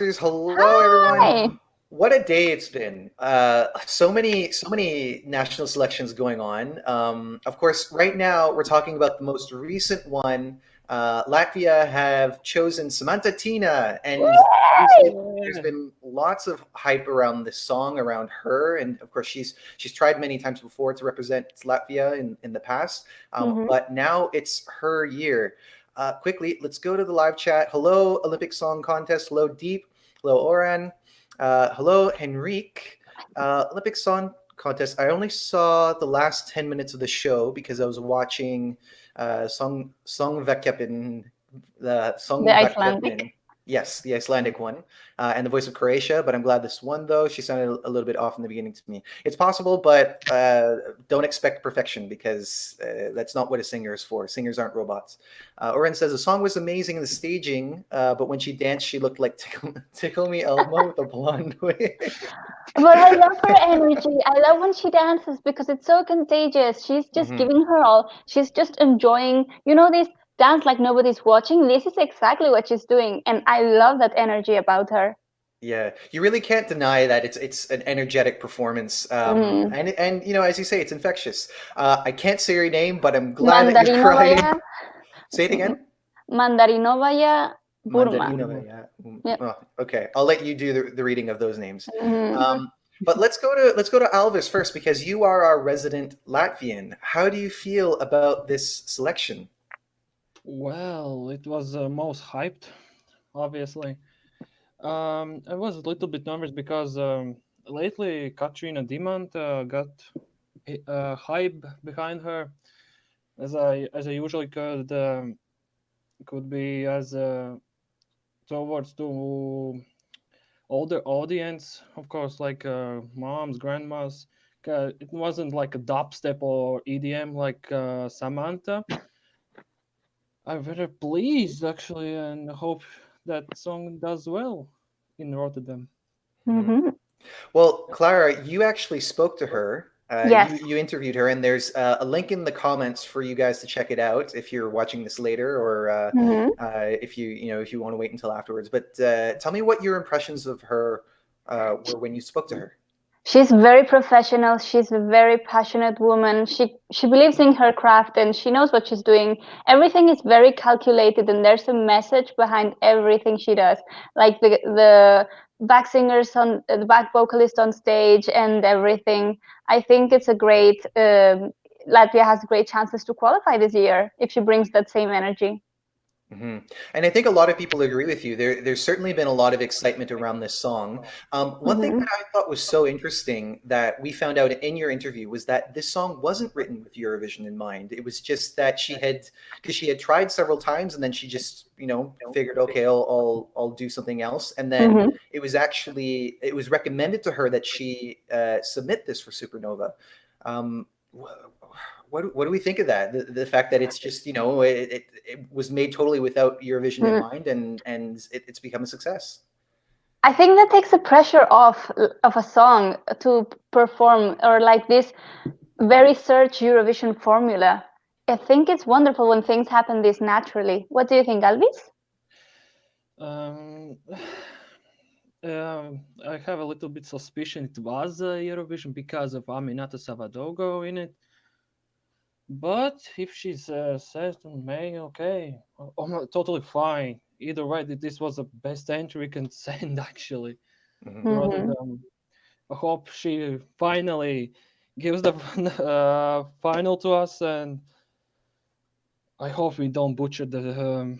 Hello, Hi. everyone. What a day it's been. So many national selections going on. Of course, right now we're talking about the most recent one. Latvia have chosen SAMANTA TīNA, and obviously there's Yeah. been lots of hype around this song, around her, and of course she's tried many times before to represent Latvia in the past, Mhm. but now it's her year. Quickly, let's go to the live chat. Hello, Olympic Song Contest. Hello, Deep. Hello, Oran. Hello, Henrique. Olympic Song Contest. I only saw the last 10 minutes of the show because I was watching Song Vekjepin, the The Song Icelandic. Vekjepin. Yes, the Icelandic one, and the voice of Croatia. But I'm glad this won, though. She sounded a little bit off in the beginning to me. It's possible, but don't expect perfection because that's not what a singer is for. Singers aren't robots. Oren says the song was amazing in the staging, but when she danced, she looked like Tickle Me Elmo with a blonde wig. But I love her energy. I love when she dances because it's so contagious. She's just Hmm. giving her all. She's just enjoying, this dance like nobody's watching. This is exactly what she's doing. And I love that energy about her. Yeah, you really can't deny that it's an energetic performance, Mm. and as you say, it's infectious. I can't say your name, but I'm glad that you're Mandarinovaya, crying. Say it again. Mandarinovaya Burma. Mandarina, yeah. Yep. Oh, okay, I'll let you do the reading of those names. Mhm. But let's go to Alvis first because you are our resident Latvian. How do you feel about this selection? Well, it was most hyped, obviously. I was a little bit nervous because lately Katrina Dimant got hype behind her, as I usually could be as towards to older audience, of course, like moms, grandmas. It wasn't like a dubstep or EDM like Samantha. I'm very pleased actually, and hope that song does well in Rotterdam. Mhm. Mhm. Well, Clara, you actually spoke to her. You Yes. you interviewed her, and there's a link in the comments for you guys to check it out if you're watching this later, or Mhm. if you want to wait until afterwards. But tell me what your impressions of her were when you spoke to her. She's very professional. She's a very passionate woman. She believes in her craft and she knows what she's doing. Everything is very calculated and there's a message behind everything she does. Like the back singers on the back vocalist on stage and everything. I think it's a great Latvia has great chances to qualify this year if she brings that same energy. Hmm. And I think a lot of people agree with you. There's certainly been a lot of excitement around this song. One thing Hmm. that I thought was so interesting that we found out in your interview was that this song wasn't written with Eurovision in mind. It was just that because she had tried several times, and then she just, figured, okay, I'll do something else. And then Hmm. it was recommended to her that she submit this for Supernova. Um, what do we think of that? The fact that it's just it was made totally without Eurovision in mind, and it's become a success. I think that takes the pressure off of a song to perform or like this very search Eurovision formula. I think it's wonderful when things happen this naturally. What do you think, Alvis? Um, I have a little bit suspicion it was Eurovision because of Aminata Savadogo in it. But if she says to May, okay, I'm totally fine. Either way, this was the best entry we can send actually Hmm. to Hmm. Rotterdam. I hope she finally gives the final to us, and I hope we don't butcher the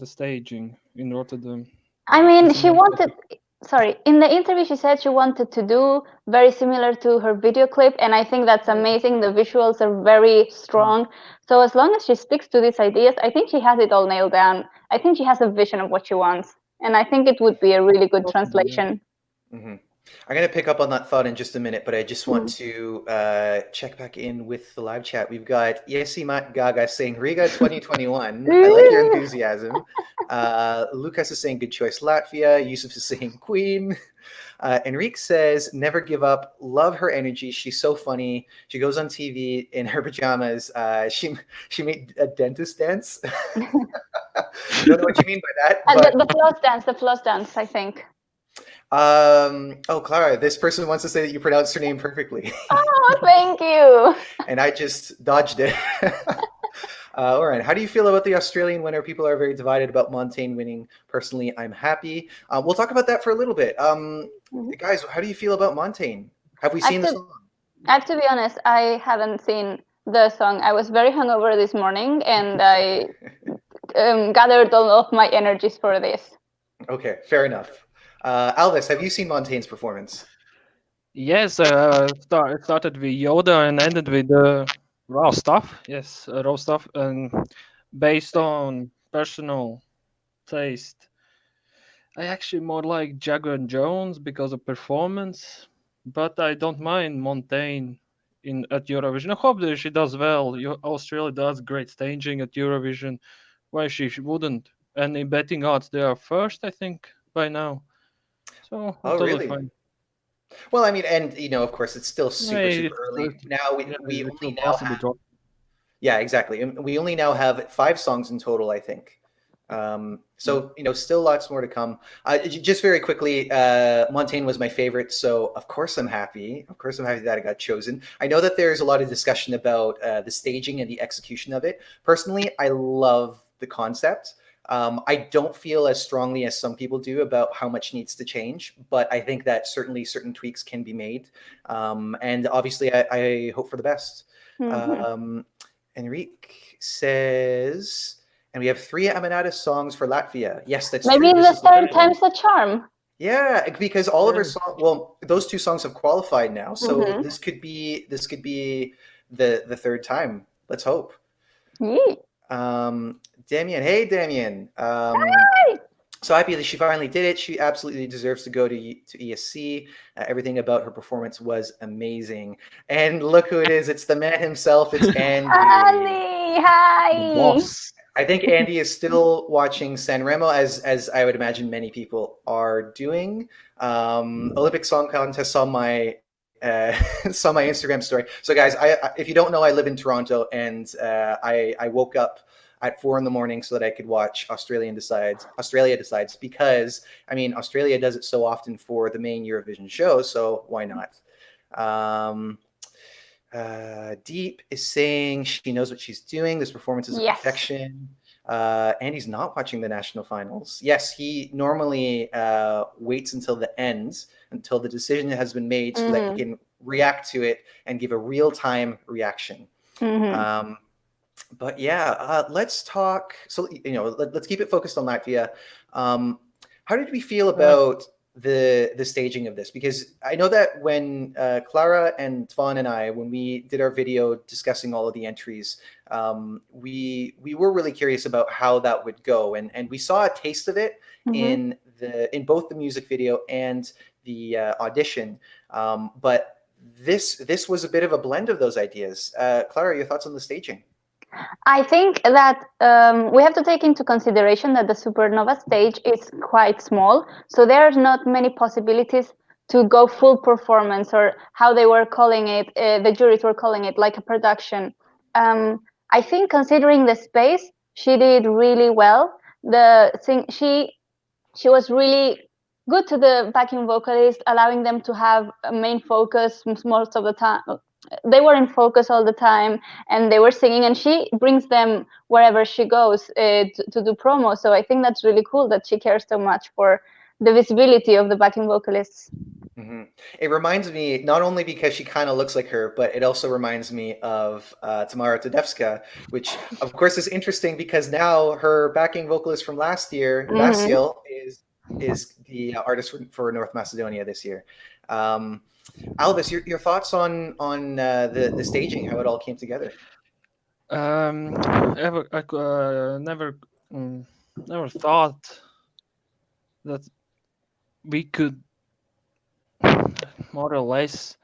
staging in Rotterdam. I Hmm. mean, It's a she nice wanted, topic. sorry, in the interview, she said she wanted to do very similar to her video clip, and I think that's amazing. The visuals are very strong. So, as long as she sticks to these ideas, I think she has it all nailed down. I think she has a vision of what she wants, and I think it would be a really good Possibly, yeah. translation. Hmm. I'm going to pick up on that thought in just a minute, but I just want to check back in with the live chat. We've got Yesi Mat Gaga saying Riga 2021. I like your enthusiasm. Lucas is saying good choice, Latvia. Yusuf is saying Queen. Enrique says never give up. Love her energy. She's so funny. She goes on TV in her pajamas. She made a dentist dance. I don't know what you mean by that. But... the floss dance, I think. Oh, Clara, this person wants to say that you pronounced her name perfectly. Oh, thank you. And I just dodged it. All right. How do you feel about the Australian winner? People are very divided about Montaigne winning. Personally, I'm happy. We'll talk about that for a little bit. Guys, how do you feel about Montaigne? Have we seen the song? I have to be honest, I haven't seen the song. I was very hungover this morning, and I gathered all of my energies for this. Okay, fair enough. Alvis, have you seen Montaigne's performance? Yes, it started with Yoda and ended with raw stuff. Yes, raw stuff, and based on personal taste, I actually more like Jagger and Jones because of performance, but I don't mind Montaigne at Eurovision. I hope that she does well. Australia does great staging at Eurovision. Why she wouldn't? And in betting odds, they are first, I think, by now. So I'm totally really? fine. Well, I mean, and of course, it's still super early. Now we only now have... Yeah, exactly. And we only now have 5 songs in total, I think. So still lots more to come. Just very quickly, Montaigne was my favorite, so of course I'm happy. Of course I'm happy that it got chosen. I know that there's a lot of discussion about the staging and the execution of it. Personally, I love the concept. I don't feel as strongly as some people do about how much needs to change, but I think that certainly certain tweaks can be made. And obviously, I hope for the best. Enrique says, and we have 3 Amanata songs for Latvia. Yes, that's true. Maybe the third time's the charm. Yeah, because all of our songs, well, those 2 songs have qualified now, so this could be the third time. Let's hope. Damien, hey Damien. Hi! So happy that she finally did it. She absolutely deserves to go to ESC. Everything about her performance was amazing. And look who it is. It's the man himself. It's Andy. Andy, hi. Boss. I think Andy is still watching San Remo, as I would imagine many people are doing. Olympic Song Contest saw my Instagram story. So guys, if you don't know, I live in Toronto, and I woke up at 4 a.m. so that I could watch Australia Decides, because I mean Australia does it so often for the main Eurovision show, so why not? Deep is saying she knows what she's doing. This performance is a perfection. Andy's not watching the national finals. Yes, he normally waits until the end, until the decision has been made, so that he can react to it and give a real-time reaction. But yeah, let's talk. So let's keep it focused on Latvia. How did we feel about the staging of this? Because I know that when Clara and Tvan and I, when we did our video discussing all of the entries, we were really curious about how that would go, and we saw a taste of it in both the music video and the audition. But this was a bit of a blend of those ideas. Clara, your thoughts on the staging? I think that we have to take into consideration that the Supernova stage is quite small, so there are not many possibilities to go full performance, or how they were calling it, the juries were calling it, like a production. I think considering the space, she did really well. She was really good to the backing vocalist, allowing them to have a main focus most of the time. They were in focus all the time, and they were singing, and she brings them wherever she goes to do promo. So I think that's really cool that she cares so much for the visibility of the backing vocalists. It reminds me, not only because she kind of looks like her, but it also reminds me of Tamara Tedevska, which of course is interesting because now her backing vocalist from last year, Vasil, is the artist for North Macedonia this year. Alvis, your thoughts on the staging, how it all came together? I never thought that we could more or less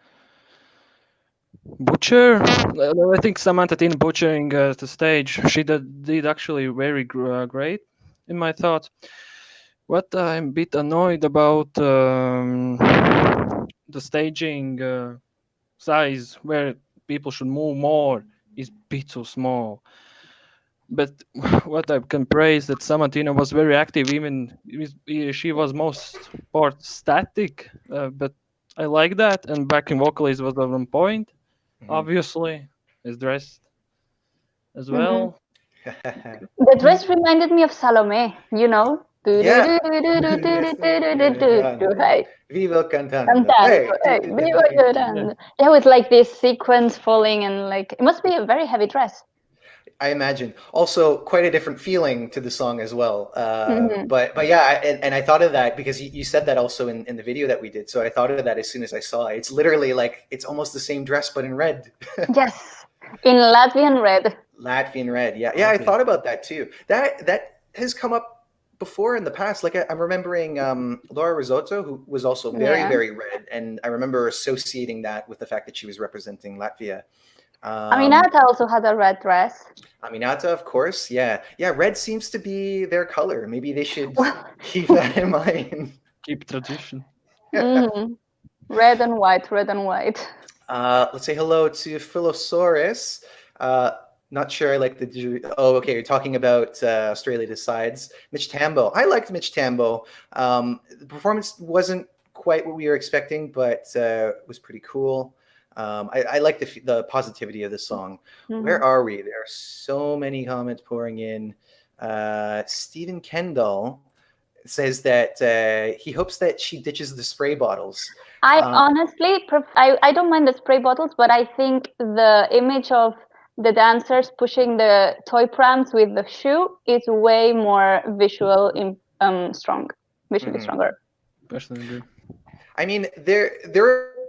butcher. I think Samantha TīNA butchering the stage. She did actually very great, in my thoughts. What I'm a bit annoyed about the staging size, where people should move more, is a bit too small. But what I can praise that Samantha TīNA was very active. Even she was most part static, but I like that. And backing vocalist was on point. Obviously, is dressed as Mhm. well. The dress reminded me of Salome, you know. Yeah. Hey, Vivo cantando. cantando, Hey. hey, viva llorando. Yeah, with like this sequence falling and like it must be a very heavy dress. I imagine. Also, quite a different feeling to the song as well. Mhm. But yeah, and I thought of that because you said that also in the video that we did. So I thought of that as soon as I saw it. It's literally like it's almost the same dress but in red. Yes, in Latvian red. Latvian red. Yeah, yeah. I thought about that too. That has come up before in the past. Like I'm remembering Laura Risotto, who was also very Yeah. very red, and I remember associating that with the fact that she was representing Latvia. Aminata also had a red dress. Aminata, of course. Yeah. Yeah. Red seems to be their color. Maybe they should Well, keep that in mind. Keep tradition. mhm. Red and white, red and white. Let's say hello to Philosaurus. Uh, Not sure I like the. Oh, okay. You're talking about Australia Decides. Mitch Tambo. I liked Mitch Tambo. The performance wasn't quite what we were expecting, but was pretty cool. I like the positivity of the song. Where Mhm. are we? There are so many comments pouring in. Stephen Kendall says that he hopes that she ditches the spray bottles. I honestly, I don't mind the spray bottles, but I think the image of the dancers pushing the toy prams with the shoe is way more strong, visually Mhm. stronger. Personally agree. I mean, there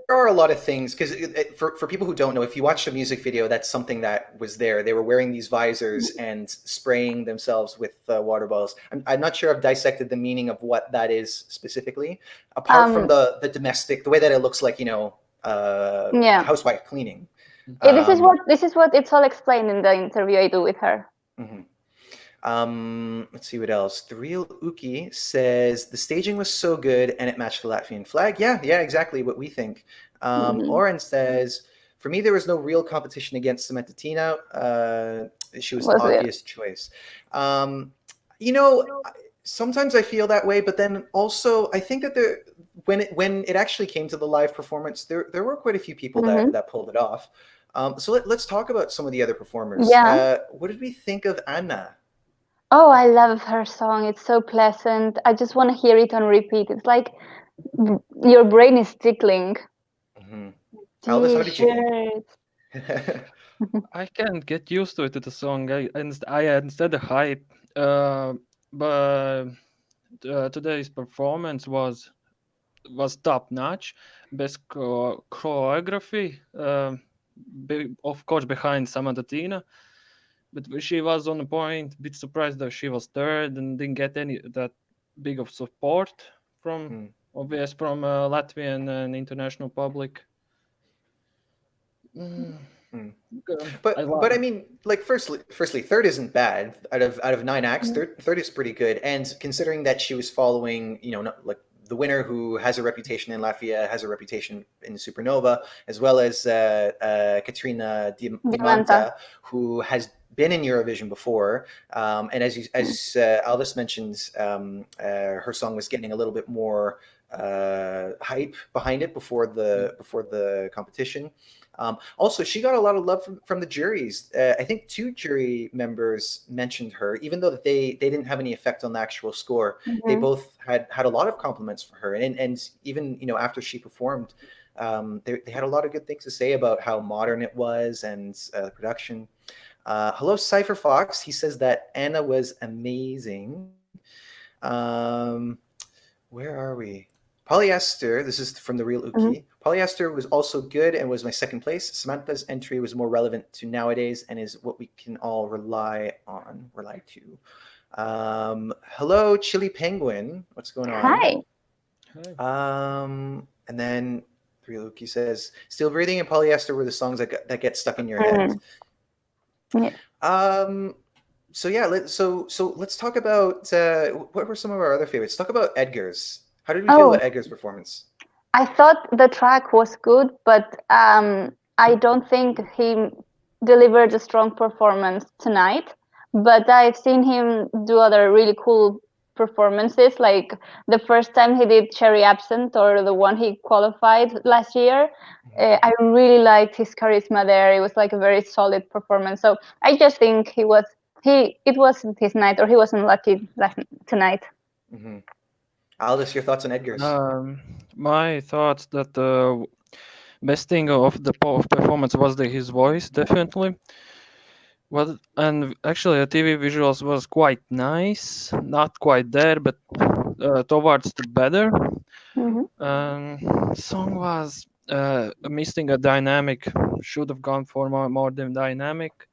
are a lot of things because for people who don't know, if you watch the music video, that's something that was there. They were wearing these visors and spraying themselves with water bottles. I'm not sure I've dissected the meaning of what that is specifically, apart from the domestic, the way that it looks like a Yeah. housewife cleaning. This is what it's all explained in the interview I do with her. Mhm. Let's see what else. The real Uki says the staging was so good and it matched the Latvian flag. Yeah, yeah, exactly what we think. Oren says, for me, there was no real competition against SAMANTA TīNA. She was the Was it? obvious choice. You know, sometimes I feel that way, but then also I think that when it actually came to the live performance, there were quite a few people that pulled it off. So let's talk about some of the other performers. Yeah. What did we think of Anna? Oh, I love her song. It's so pleasant. I just want to hear it on repeat. It's like your brain is tickling. Mhm. Alvis, how did you think? I can't get used to it. The song. I understand the hype. But today's performance was top notch. Best choreography. Of course, behind Samantha TīNA. But she was on the point. Bit surprised that she was third and didn't get any that big of support from Latvian and international public. But I mean, like firstly, third isn't bad. Out of 9 acts, third is pretty good. And considering that she was following, like the winner who has a reputation in Latvia, has a reputation in Supernova, as well as Katrina Dimanta, who has been in Eurovision before. And as Alvis mentioned, her song was getting a little bit more hype behind it before the competition. Also, she got a lot of love from the juries. I think 2 jury members mentioned her, even though that they didn't have any effect on the actual score. They both had a lot of compliments for her, and even after she performed, they had a lot of good things to say about how modern it was and production. Hello, Cypher Fox. He says that Anna was amazing. Where are we? Polyester, this is from the real Uki. Polyester was also good and was my second place. Samantha's entry was more relevant to nowadays and is what we can all rely to. Hello, Chili Penguin. What's going on? Hi. And then Ryuki says, "Still Breathing and Polyester were the songs that get stuck in your head." Yeah. So yeah, let's talk about what were some of our other favorites. Talk about Edgar's. How did we feel about Edgar's performance? I thought the track was good, but I don't think he delivered a strong performance tonight. But I've seen him do other really cool performances, like the first time he did Cherry Absent, or the one he qualified last year. I really liked his charisma there. It was like a very solid performance. So I just think it wasn't his night, or he wasn't lucky tonight. Mm-hmm. Aldous, your thoughts on Edgar's? My thoughts that the best thing of the performance was his voice, definitely. Well, and actually, the TV visuals was quite nice. Not quite there, but towards the better. Song was missing a dynamic. Should have gone for more than dynamic,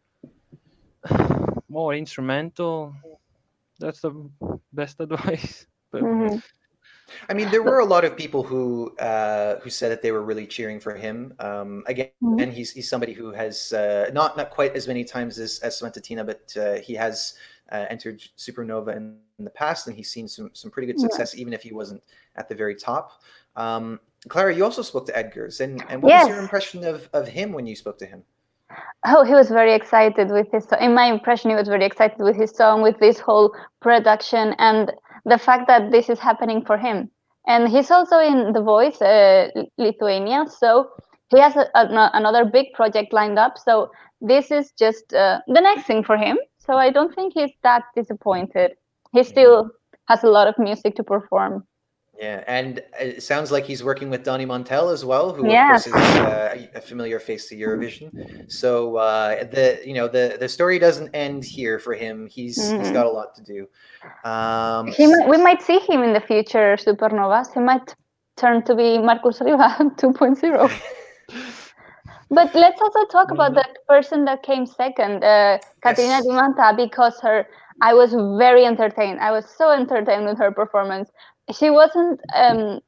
more instrumental. That's the best advice. But, I mean, there were a lot of people who said that they were really cheering for him. Again, he's somebody who has not quite as many times as SAMANTA TīNA, but he has entered Supernova in the past, and he's seen some pretty good success, even if he wasn't at the very top. Clara, you also spoke to Edgar's, and what was your impression of him when you spoke to him? Oh, he was very excited with his song. In my impression, he was very excited with his song, with this whole production, and the fact that this is happening for him. And he's also in The Voice, Lithuania, so he has another big project lined up. So this is just the next thing for him. So I don't think he's that disappointed. He still has a lot of music to perform. Yeah, and it sounds like he's working with Donny Montel as well, who of course is a familiar face to Eurovision. So the story doesn't end here for him. He's got a lot to do. We might see him in the future Supernovas. He might turn to be Marcus Riva 2.0. But let's also talk about the person that came second, Katerina Dimanta, because I was very entertained. I was so entertained with her performance. She wasn't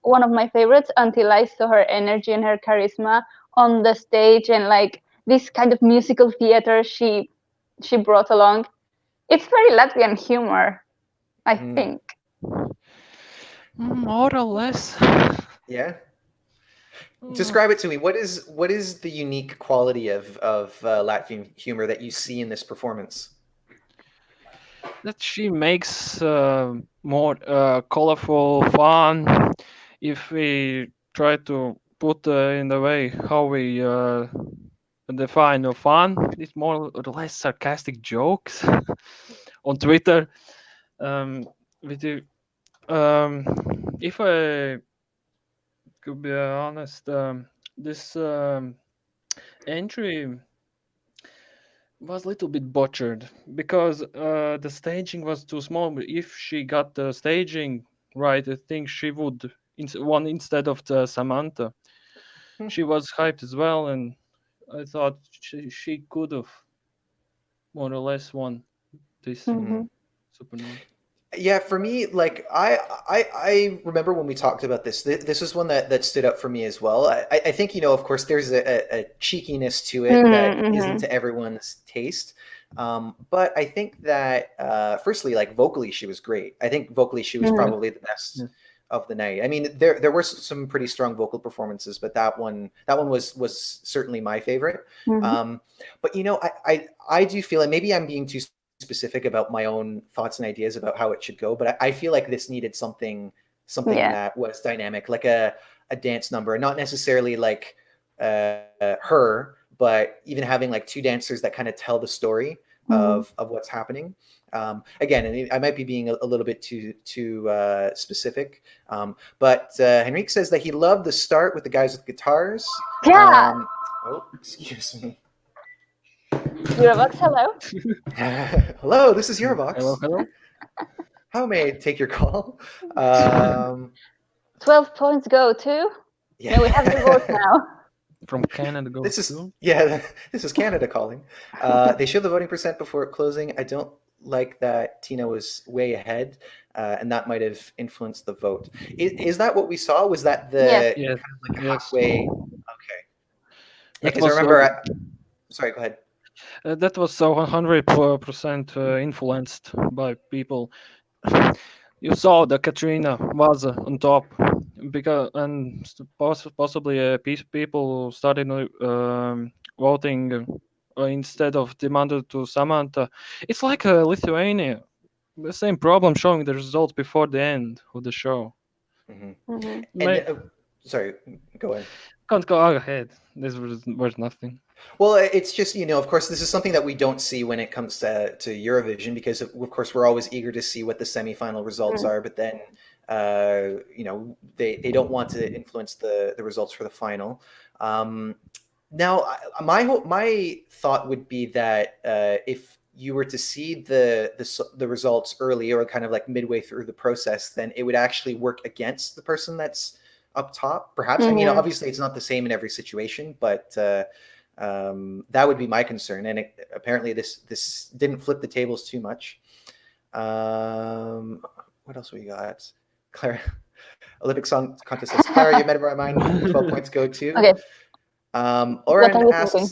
one of my favorites until I saw her energy and her charisma on the stage, and like this kind of musical theater she brought along. It's very Latvian humor, I think. More or less. Yeah. Describe it to me. What is the unique quality of Latvian humor that you see in this performance? That she makes more colorful, fun. If we try to put in the way how we define fun, it's more or less sarcastic jokes on Twitter. If I could be honest, this entry was a little bit butchered because the staging was too small. But if she got the staging right, I think she would won instead of the SAMANTA. She was hyped as well, and I thought she could have more or less won this Supernova. Yeah, for me, like I remember when we talked about this. This was one that stood up for me as well. I think of course, there's a cheekiness to it that isn't to everyone's taste. But I think that firstly, like vocally, she was great. I think vocally she was probably the best of the night. I mean, there were some pretty strong vocal performances, but that one was certainly my favorite. But I do feel, and maybe I'm being too specific about my own thoughts and ideas about how it should go, but I feel like this needed something that was dynamic, like a dance number, and not necessarily like her, but even having like two dancers that kind of tell the story of what's happening. Again, and I might be being a little bit too specific, but Henrique says that he loved the start with the guys with guitars. Oh, excuse me. Eurovox, hello. Hello, this is Eurovox. Hello. How may I take your call? 12 points go to. Yeah, we have the vote now. From Canada this is Canada calling. They show the voting percent before closing. I don't like that TīNA was way ahead, and that might have influenced the vote. Is that what we saw? Was that the Yes. Yes, kind of like yes. halfway? Okay. Yeah, That because I was remember. Sorry, go ahead. that was so 100% influenced by people. You saw that Katrina was on top because possibly people started voting instead of demanded to Samanta. It's like Lithuania, the same problem showing the results before the end of the show. Hmm. Hmm. And May, sorry, go ahead. can't go ahead. This was nothing. Well, it's just, of course, this is something that we don't see when it comes to Eurovision, because of course we're always eager to see what the semifinal results are, but then they don't want to influence the results for the final. Now, my thought would be that if you were to see the results early or kind of like midway through the process, then it would actually work against the person that's up top, perhaps. I mean, Hmm. obviously, it's not the same in every situation, but that would be my concern. And apparently, this didn't flip the tables too much. What else we got? Clara, Olympic Song Contest says, Clara, you met by mine. 12 points go to. Okay. What are Oren you thinking?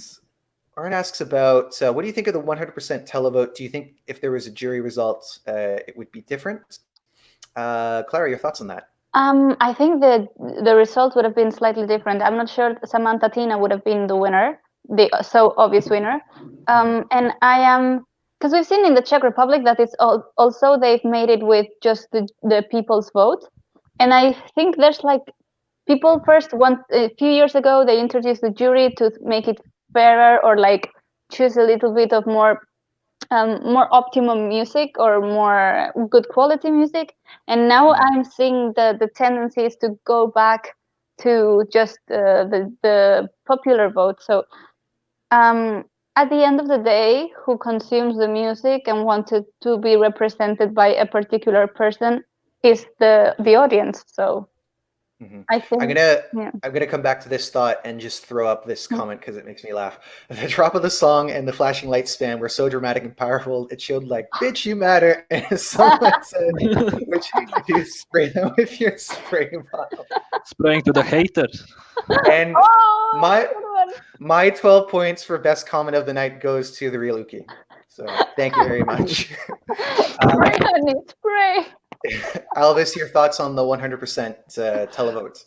asks about what do you think of the 100% televote? Do you think if there was a jury result, it would be different? Clara, your thoughts on that? I think that the result would have been slightly different. I'm not sure SAMANTA TīNA would have been the winner, the so obvious winner. And I am, because we've seen in the Czech Republic that it's also they've made it with just the people's vote. And I think there's like people first a few years ago they introduced the jury to make it fairer or like choose a little bit of more optimum music or more good quality music, and now I'm seeing the tendency is to go back to just the popular vote. So at the end of the day, who consumes the music and wanted to be represented by a particular person is the audience. So I I'm think, gonna yeah. I'm gonna come back to this thought and just throw up this comment because it makes me laugh. The drop of the song and the flashing light span were so dramatic and powerful. It showed like, bitch, you matter. And someone said, "What you need to do is spray them with your spray bottle." Spraying to the haters. And Oh, my good one. my 12 points for best comment of the night goes to the real Uki. So thank you very much. Spray, honey, spray. Alvis, your thoughts on the 100% televote?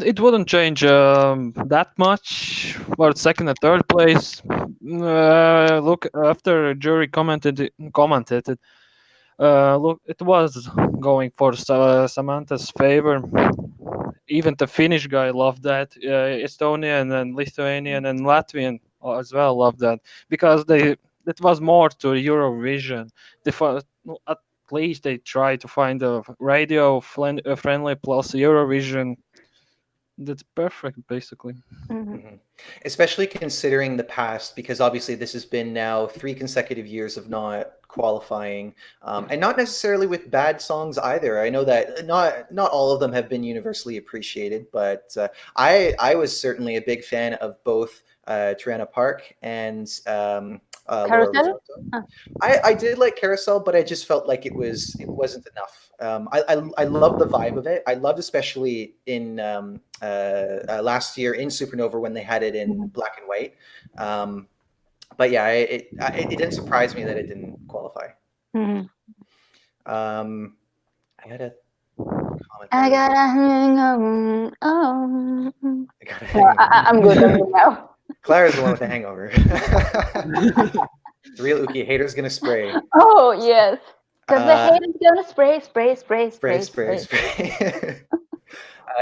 It wouldn't change that much. But second and third place. Look, after jury commented it. Look, it was going for Samantha's favor. Even the Finnish guy loved that. Estonian and Lithuanian and Latvian as well loved that because it was more to Eurovision. At least they tried to find a radio friendly plus Eurovision. That's perfect, basically. Especially considering the past, because obviously this has been now 3 consecutive years of not qualifying, and not necessarily with bad songs either. I know that not all of them have been universally appreciated, but I was certainly a big fan of both Triana Park and Laura Carousel? Risotto. I did like Carousel, but I just felt like it wasn't enough. I love the vibe of it. I loved especially in last year in Supernova when they had it in black and white. But yeah, it didn't surprise me that it didn't qualify. Mm-hmm. I had a comment. I There. got a hangover. Oh. I got a No, hangover. I'm good. I'm good now. Clara's the one with the hangover. The real Uki hater's gonna spray. Oh yes, because the hate is gonna spray, spray, spray, Spray, spray, spray, spray.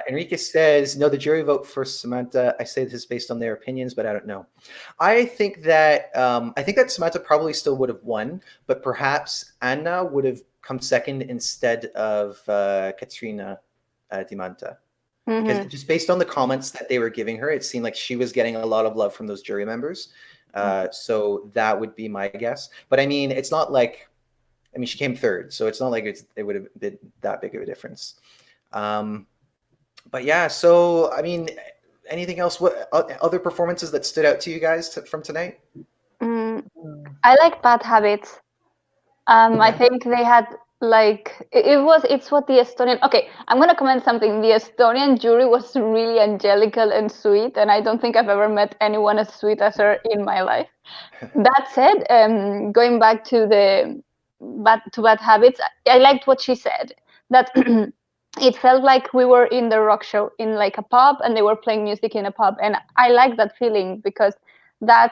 Enrique says, no, the jury vote for Samanta. I say this is based on their opinions, but I don't know. I think that Samanta probably still would have won, but perhaps Anna would have come second instead of Katrina Dimanta. Because just based on the comments that they were giving her, it seemed like she was getting a lot of love from those jury members. So that would be my guess. But I mean, it's not like, I mean, she came third, so it's not like it would have been that big of a difference. But yeah, so I mean, anything else? What other performances that stood out to you guys from tonight? I like Bad Habits. I think they had like it's what the Estonian. Okay, I'm gonna comment something. The Estonian jury was really angelical and sweet, and I don't think I've ever met anyone as sweet as her in my life. That said, going back to the bad habits, I liked what she said. That it felt like we were in the rock show in like a pub, and they were playing music in a pub, and I like that feeling because that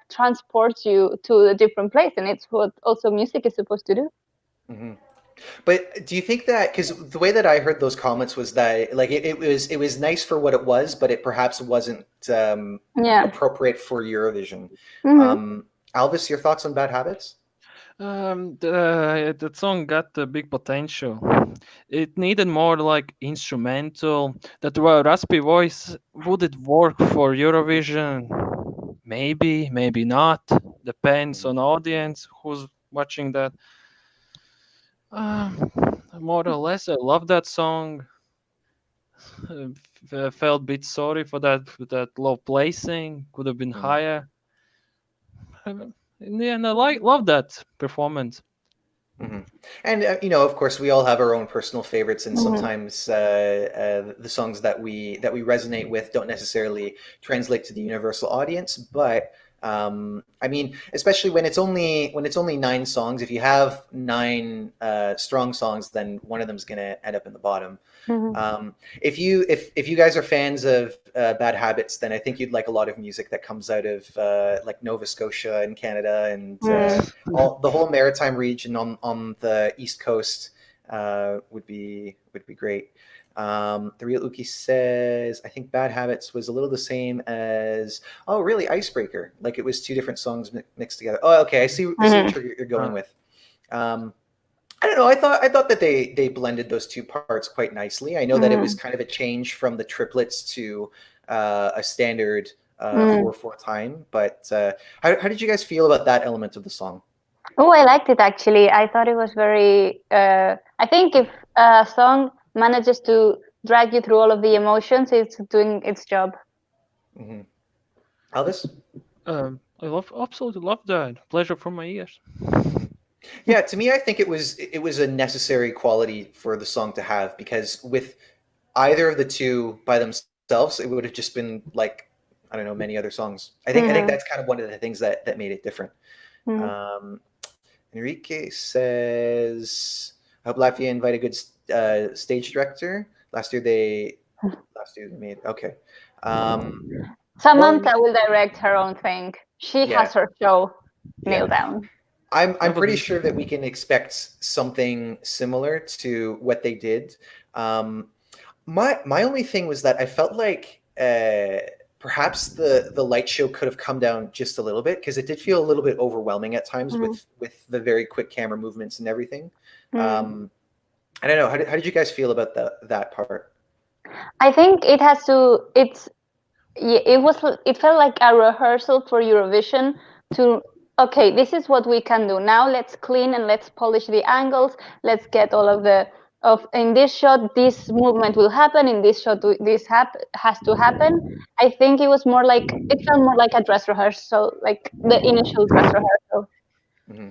transports you to a different place, and it's what also music is supposed to do. Hmm. But do you think that, because the way that I heard those comments was that like it was nice for what it was, but it perhaps wasn't Yeah. appropriate for Eurovision. Mm-hmm. Alvis, your thoughts on Bad Habits? That song got a big potential. It needed more like instrumental. That raspy voice, would it work for Eurovision? Maybe, maybe not. Depends on audience who's watching that. Um, More or less, I love that song. Felt a bit sorry for that low placing. Could have been Mhm. higher. In the end, I love that performance. Hmm. And of course, we all have our own personal favorites, and Mm-hmm. sometimes the songs that we resonate with don't necessarily translate to the universal audience. But I mean, especially when it's only 9 songs, if you have 9 strong songs, then one of them's going to end up in the bottom. Mm-hmm. If you guys are fans of Bad Habits, then I think you'd like a lot of music that comes out of like Nova Scotia in Canada and all the whole maritime region on the East Coast would be great. The Real Uki says, I think Bad Habits was a little the same as, oh, really, Icebreaker. Like it was 2 different songs mixed together. Oh, okay, I see what you're going with. I don't know. I thought that they blended those 2 parts quite nicely. I know that it was kind of a change from the triplets to a standard 4/4 time. But how did you guys feel about that element of the song? Oh, I liked it actually. I thought it was very. I think if a song manages to drag you through all of the emotions, it's doing its job. Hmm. Alvis? I absolutely love that. Pleasure from my ears. Mhm. Yeah, to me, I think it was a necessary quality for the song to have because with either of the 2 by themselves, it would have just been like I don't know many other songs. I think Mm-hmm. that's kind of one of the things that made it different. Mm-hmm. Um, Enrique says, "I hope Latvia invite a good stage director. Last year they made okay. Um, well, Samantha will direct her own thing. She yeah, has her show yeah. nailed down. I'm That would pretty be sure that we can expect something similar to what they did. Um, my only thing was that I felt like perhaps the light show could have come down just a little bit because it did feel a little bit overwhelming at times Mm-hmm. with the very quick camera movements and everything. Mm-hmm. I don't know. How did you guys feel about that part? I think it has to. It's yeah, it was. It felt like a rehearsal for Eurovision. To okay, this is what we can do now. Let's clean and let's polish the angles. Let's get all of the of in this shot. This movement will happen. In this shot, has to happen. I think it was more like it felt more like a dress rehearsal, like the initial dress rehearsal. Hmm.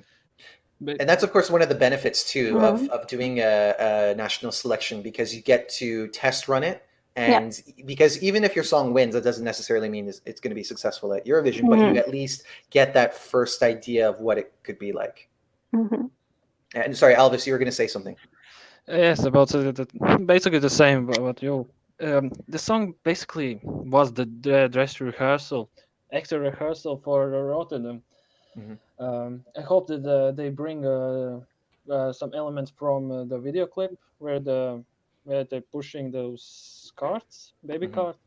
ba- And that's of course one of the benefits too Mm-hmm. of doing a national selection because you get to test run it. Yeah. And because even if your song wins, that doesn't necessarily mean it's going to be successful at Eurovision, but you Mm-hmm. at least get that first idea of what it could be like. Mm-hmm. And sorry, Alvis, you were going to say something. yes, about basically the same. What you the song basically was the dress rehearsal, extra rehearsal for Rotterdam. Hmm. I hope that they bring some elements from the video clip where they're pushing those carts, baby Hmm. carts.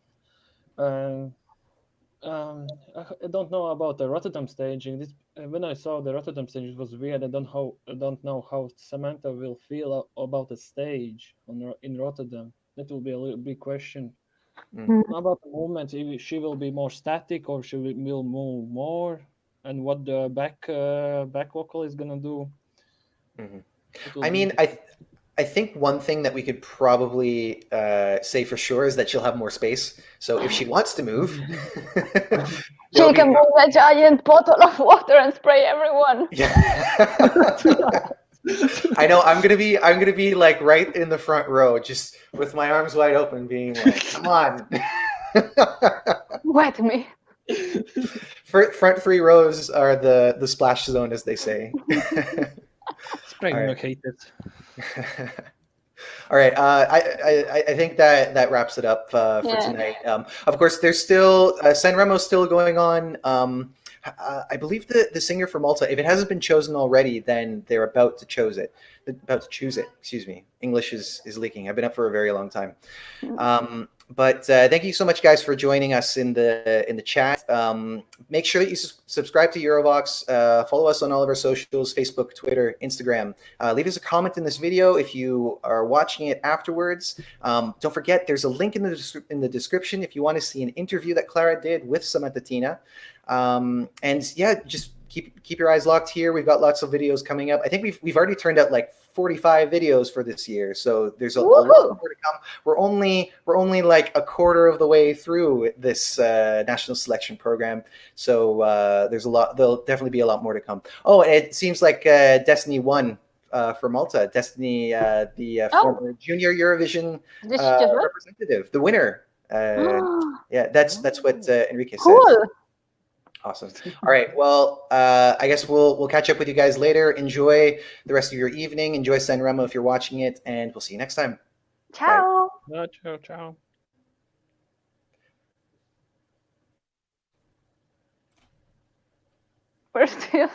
And I don't know about the Rotterdam staging. When I saw the Rotterdam stage, it was weird. I don't know how Samantha will feel about the stage in Rotterdam. That will be a little big question. About the movement, if she will be more static or she will move more, and what the back vocal is gonna do. Hmm. It will I be mean, interesting. I think one thing that we could probably say for sure is that she'll have more space. So if she wants to move, She can bring a giant bottle of water and spray everyone. Yeah. I know. I'm gonna be like right in the front row, just with my arms wide open, being like, "Come on." Wet me. Front 3 rows are the splash zone, as they say. Spraying All right. located. All right. I think that wraps it up for Yeah. tonight. Of course, there's still Sanremo's still going on. I believe the singer for Malta, if it hasn't been chosen already, then they're about to choose it. Excuse me. English is leaking. I've been up for a very long time. But thank you so much, guys, for joining us in the chat. Make sure that you subscribe to Eurovox. Follow us on all of our socials: Facebook, Twitter, Instagram. Leave us a comment in this video if you are watching it afterwards. Don't forget, there's a link in the description if you want to see an interview that Clara did with SAMANTA TīNA. And yeah, just keep your eyes locked here. We've got lots of videos coming up. I think we've already turned out like 45 videos for this year, so there's a lot more to come. We're only like a quarter of the way through this national selection program, so there'll definitely be a lot more to come. Oh, and it seems like Destiny won for Malta. Destiny, the former junior Eurovision representative, the winner. Yeah, that's what Enrique says. Awesome. All right. Well, I guess we'll catch up with you guys later. Enjoy the rest of your evening. Enjoy Sanremo if you're watching it, and we'll see you next time. Ciao. No, ciao, ciao. We're still